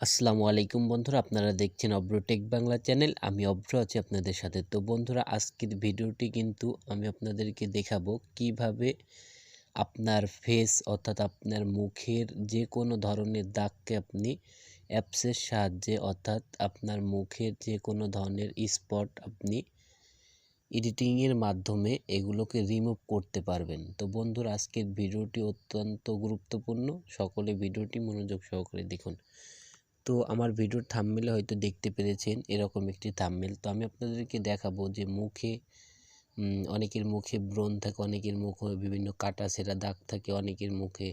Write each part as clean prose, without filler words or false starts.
আসসালামু আলাইকুম বন্ধুরা, আপনারা দেখছেন অব্র টেক বাংলা চ্যানেল। আমি অব্র আছি আপনাদের সাথে। তো বন্ধুরা, আজকের ভিডিওটি কিন্তু আমি আপনাদেরকে দেখাবো কিভাবে আপনার ফেস অর্থাৎ আপনার মুখের যে কোনো ধরনের দাগকে আপনি অ্যাপসের সাহায্যে অর্থাৎ আপনার মুখের যে কোনো ধরনের স্পট আপনি এডিটিংয়ের মাধ্যমে এগুলোকে রিমুভ করতে পারবেন। তো বন্ধুরা, আজকের ভিডিওটি অত্যন্ত গুরুত্বপূর্ণ, সকলে ভিডিওটি মনোযোগ সহকারে দেখুন। তো আমার ভিডিওর থাম্বনেলে হয়তো দেখতে পেরেছেন এরকম একটি থাম্বনেল। তো আমি আপনাদেরকে দেখাবো যে মুখে অনেকের মুখে ব্রণ থাকে, অনেকের মুখে বিভিন্ন কাটা ছেঁড়া দাগ থাকে, অনেকের মুখে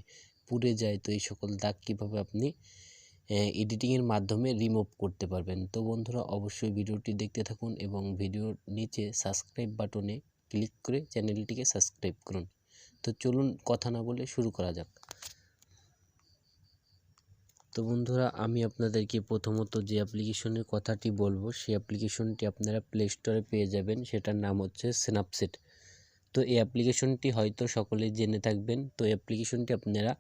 পুড়ে যায়। তো এই সকল দাগ কীভাবে আপনি এডিটিংয়ের মাধ্যমে রিমুভ করতে পারবেন। তো বন্ধুরা, অবশ্যই ভিডিওটি দেখতে থাকুন এবং ভিডিওর নিচে সাবস্ক্রাইব বাটনে ক্লিক করে চ্যানেলটিকে সাবস্ক্রাইব করুন। তো চলুন কথা না বলে শুরু করা যাক। তো বন্ধুরা, আমি আপনাদেরকে প্রথমত যে অ্যাপ্লিকেশনের কথাটি বলবো সেই অ্যাপ্লিকেশনটি আপনারা প্লে স্টোরে পেয়ে যাবেন, সেটার নাম হচ্ছে স্ন্যাপসিড। তো এই অ্যাপ্লিকেশনটি হয়তো সকলেই জেনে থাকবেন। তো এই অ্যাপ্লিকেশনটি আপনারা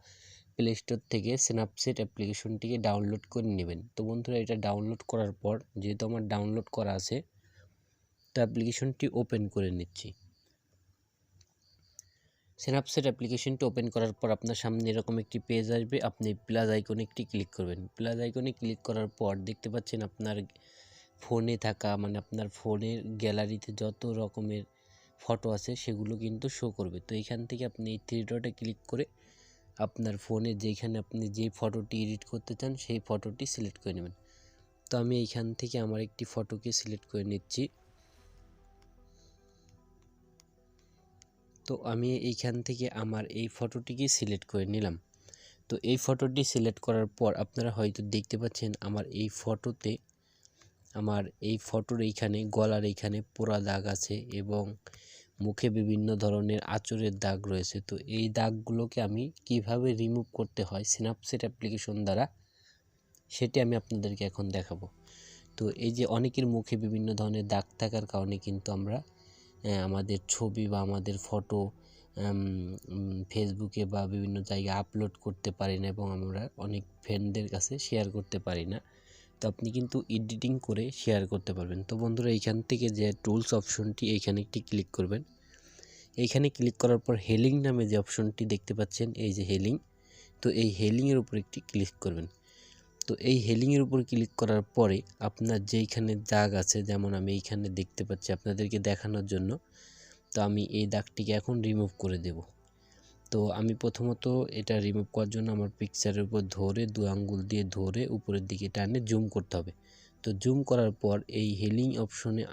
প্লে স্টোর থেকে স্ন্যাপসিড অ্যাপ্লিকেশনটিকে ডাউনলোড করে নেবেন। তো বন্ধুরা, এটা ডাউনলোড করার পর যেহেতু আমার ডাউনলোড করা আছে, তো অ্যাপ্লিকেশনটি ওপেন করে নিচ্ছি। স্ন্যাপসিড অ্যাপ্লিকেশনটি ওপেন করার পর আপনার সামনে এরকম একটি পেজ আসবে। আপনি প্লাস আইকনে একটি ক্লিক করবেন। প্লাস আইকনে ক্লিক করার পর দেখতে পাচ্ছেন আপনার ফোনে থাকা আপনার ফোনের গ্যালারিতে যত রকমের ফটো আছে সেগুলো কিন্তু শো করবে। তো এখান থেকে আপনি এই থ্রি ডটে ক্লিক করে আপনার ফোনে যেখানে আপনি যে ফটোটি এডিট করতে চান সেই ফটোটি সিলেক্ট করে নেবেন। তো আমি এইখান থেকে আমার একটি ফটোকে সিলেক্ট করে নিচ্ছি। তো আমি এইখান থেকে আমার এই ফটোটিকে সিলেক্ট করে নিলাম। তো এই ফটোটি সিলেক্ট করার পর আপনারা হয়তো দেখতে পাচ্ছেন আমার এই ফটোর এইখানে গলার এইখানে পোড়া দাগ আছে এবং মুখে বিভিন্ন ধরনের আঁচড়ের দাগ রয়েছে। তো এই দাগগুলোকে আমি কিভাবে রিমুভ করতে হয় স্ন্যাপসিড অ্যাপ্লিকেশন দ্বারা, সেটি আমি আপনাদেরকে এখন দেখাবো। তো এই যে অনেকের মুখে বিভিন্ন ধরনের দাগ থাকার কারণে কিন্তু আমরা আমাদের ছবি বা আমাদের ফটো ফেসবুকে বা বিভিন্ন জায়গায় আপলোড করতে পারি না এবং আমরা অনেক ফ্রেন্ডদের কাছে শেয়ার করতে পারি না। তো আপনি কিন্তু এডিটিং করে শেয়ার করতে পারবেন। তো বন্ধুরা, এইখান থেকে যে টুলস অপশনটি এইখানে একটি ক্লিক করবেন। এইখানে ক্লিক করার পর হেলিং নামে যে অপশনটি দেখতে পাচ্ছেন, এই যে হেলিং, তো এই হেলিংয়ের উপর একটি ক্লিক করবেন। তো এই হেলিংয়ের উপর ক্লিক করার পরে আপনার যেইখানে দাগ আছে, যেমন আমি এইখানে দেখতে পাচ্ছি আপনাদেরকে দেখানোর জন্য, তো আমি এই দাগটিকে এখন রিমুভ করে দেব। তো আমি প্রথমত এটা রিমুভ করার জন্য আমার পিকচারের উপর ধরে দু আঙ্গুল দিয়ে ধরে উপরের দিকে টানে জুম করতে হবে। তো জুম করার পর এই হেলিং অপশনে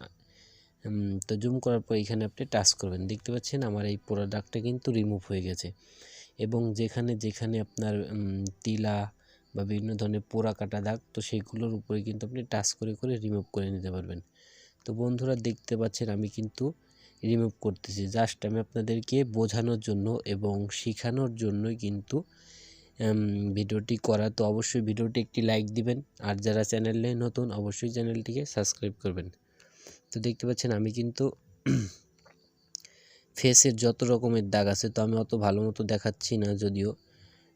তো জুম করার পর এখানে আপনি টাচ করবেন। দেখতে পাচ্ছেন আমার এই পোড়া দাগটা কিন্তু রিমুভ হয়ে গেছে এবং যেখানে যেখানে আপনার তিলা বা বিভিন্ন ধরনের পোড়া কাটা দাগ, তো সেইগুলোর উপরে কিন্তু আপনি টাচ করে করে রিমুভ করে নিতে পারবেন। তো বন্ধুরা, দেখতে পাচ্ছেন আমি কিন্তু রিমুভ করতেছি, জাস্ট আমি আপনাদেরকে বোঝানোর জন্য এবং শেখানোর জন্যই কিন্তু ভিডিওটি করা। তো অবশ্যই ভিডিওটি একটি লাইক দিবেন, আর যারা চ্যানেলে নতুন অবশ্যই চ্যানেলটিকে সাবস্ক্রাইব করবেন। তো দেখতে পাচ্ছেন আমি কিন্তু ফেসের যত রকমের দাগ আছে, তো আমি অত ভালো মতো দেখাচ্ছি না যদিও।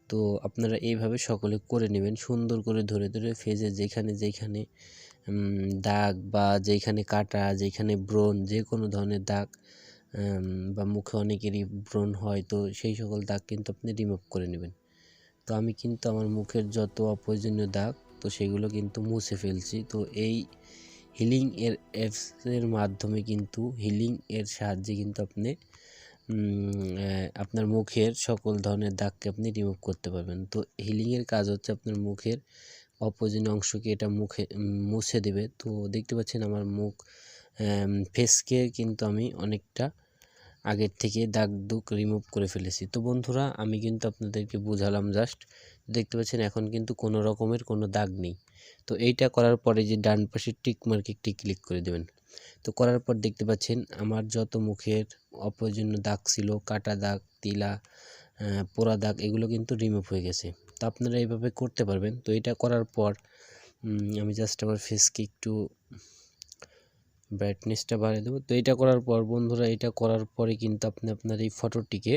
তো আপনারা এইভাবে সকলে করে নেবেন, সুন্দর করে ধরে ধরে ফেসে যেখানে যেখানে দাগ বা যেখানে কাটা, যেখানে ব্রণ, যে কোনো ধরনের দাগ বা মুখে অনেকেরই ব্রণ হয়, তো সেই সকল দাগ কিন্তু আপনি রিমুভ করে নেবেন। তো আমি কিন্তু আমার মুখের যত অপ্রয়োজনীয় দাগ, তো সেগুলো কিন্তু মুছে ফেলছি। তো এই হিলিং এর অ্যাপসের মাধ্যমে কিন্তু হিলিং এর সাহায্যে কিন্তু আপনি আপনার মুখের সকল ধরনের দাগকে আপনি রিমুভ করতে পারবেন। তো হিলিংয়ের কাজ হচ্ছে আপনার মুখের অপ্রয়োজনীয় অংশকে এটা মুছে দেবে। তো দেখতে পাচ্ছেন আমার মুখ ফেসকে কিন্তু আমি অনেকটা আগের থেকে দাগ দুগ রিমুভ করে ফেলেছি। তো বন্ধুরা, আমি কিন্তু আপনাদেরকে বোঝালাম জাস্ট। দেখতে পাচ্ছেন এখন কিন্তু কোনো রকমের কোনো দাগ নেই। তো এইটা করার পরে যে ডান পাশে টিক মার্ক একটি ক্লিক করে দেবেন। তো করার পর দেখতে পাচ্ছেন আমার যত মুখের অপ্রয়োজনীয় দাগ ছিল, কাটা দাগ, তিলা, পোড়া দাগ, এগুলো কিন্তু রিমুভ হয়ে গেছে। তো আপনারা এইভাবে করতে পারবেন। তো এটা করার পর আমি জাস্ট আমার ফেসকে একটু ব্রাইটনেসটা বাড়িয়ে দেবো। তো এটা করার পর বন্ধুরা, এটা করার পরে কিন্তু আপনি আপনার এই ফটোটিকে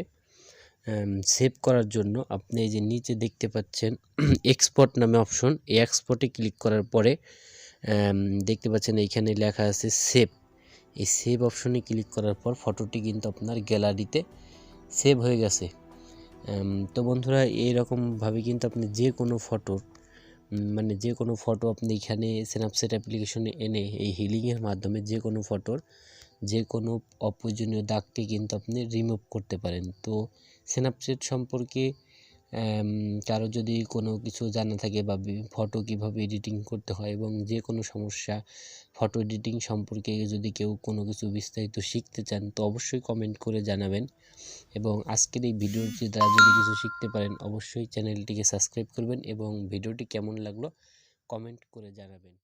সেভ করার জন্য আপনি এই যে নিচে দেখতে পাচ্ছেন এক্সপোর্ট নামে অপশন, এই এক্সপোর্টে ক্লিক করার পরে দেখতে পাচ্ছেন এইখানে লেখা আছে সেভ। এই সেভ অপশনে ক্লিক করার পর ফটোটি কিন্তু আপনার গ্যালারিতে সেভ হয়ে গেছে। তো বন্ধুরা এইরকমভাবে কিন্তু আপনি যে কোনো ফটোর মানে যে কোনো ফটো আপনি এখানে স্ন্যাপচ্যাট অ্যাপ্লিকেশনে এনে এই হিলিংয়ের মাধ্যমে যে কোনো ফটোর যে কোনো অপ্রয়োজনীয় দাগকে কিন্তু আপনি রিমুভ করতে পারেন। তো স্ন্যাপচ্যাট সম্পর্কে কারো যদি কোনো কিছু জানা থাকে বা ফটো কীভাবে এডিটিং করতে হয় এবং যে কোনো সমস্যা ফটো এডিটিং সম্পর্কে যদি কেউ কোনো কিছু বিস্তারিত শিখতে চান তো অবশ্যই কমেন্ট করে জানাবেন। এবং আজকের এই ভিডিওটি দ্বারা যদি কিছু শিখতে পারেন অবশ্যই চ্যানেলটিকে সাবস্ক্রাইব করবেন এবং ভিডিওটি কেমন লাগলো কমেন্ট করে জানাবেন।